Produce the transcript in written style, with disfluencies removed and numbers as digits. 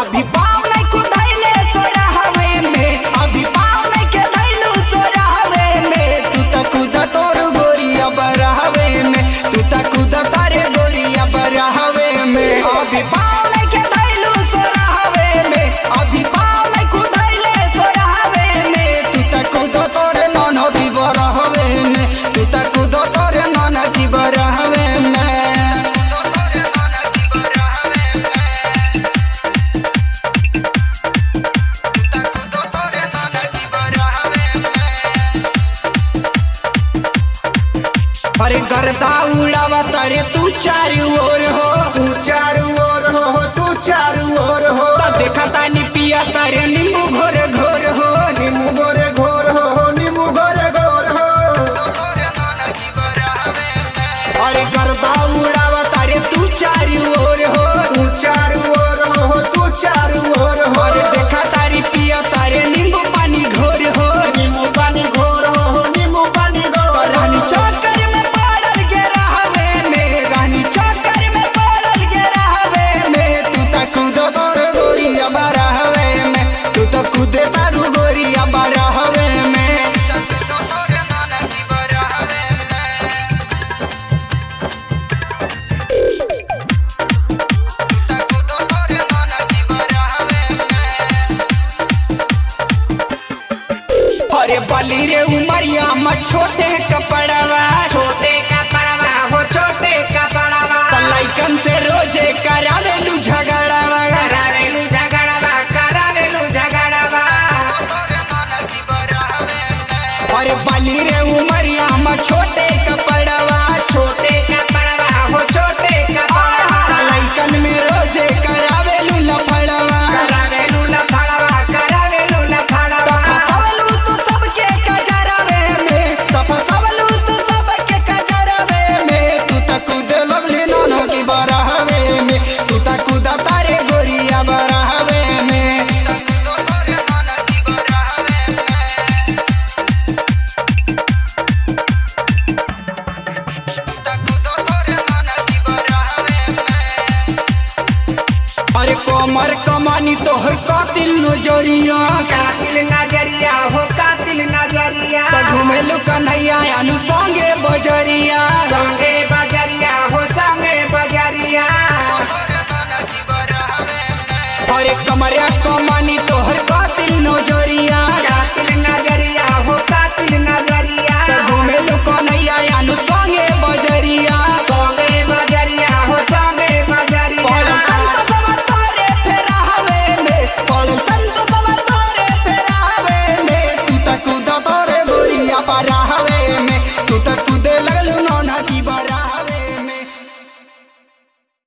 अभी पाँव नहीं कुदाइले सोरा हवे में, अभी पाँव नहीं के धैलू सोरा हवे में। तू त कूदा तोर गोरिया बरहवे में, तू त कूदा तारे गोरिया बरहवे में। अभी पाँव नहीं के धैलू सोरा हवे में, अभी पाँव नहीं कुदाइले सोरा हवे में। तू त कूदा तोर नाना की बरहवे में, तू त कूदा तोर नाना की बरहवे में। अरे गर्दा उड़ावा तारे तू चारू ओर हो, तू चारू ओर हो, तू चारू ओर हो। तो देखा तानी पिया तारे नींबू घोर घोर हो, नींबू गोरे घोर हो, नींबू गोरे घोर हो। अरे गर्दा उड़ावा तारे तू चारू ओर हो, तू चारू ओर हो, तू चारू ओर हो। अरे देखा तारी पिया तारे नींबू पानी घोर हो। नींबू पानी घोर हो, नींबू पानी घोर। रानी चक्कर में पड़ल गे रहवे में, रानी चक्कर में पड़ल गे रहवे में। तू त कूदो तोर गोरिया बरहवे में, तू त कूदे तारू गोरिया बरहवे में। अरे बली रे उमरिया में छोटे कपड़वा, छोटे कपड़वा हो, छोटे कपड़वा। लइकन से रोजे करावेलू झगड़वा। करावेलू झगड़वा, करावेलू झगड़वा। अरे बली रे उमरिया में छोटे कपड़वा, छोटे कपड़वा हो, छोटे कपड़वा। लइकन में रोजे करावेलू लफड़वा। करावेलू लफड़वा, करावेलू लफड़वा। तपसवलू तू सबके कजरवे में, तपसवलू तू सबके कजरवे में। तू त कूदे लवली नाना की बरहवे में, तू त कूदा तारे गोरिया बरहवे में। अरे कोमर कमानी तोहर कातिल नजरिया, कातिल नजरिया हो, कातिल नजरिया। घुमेलू कन्हैया अनु संगे बजरिया। संगे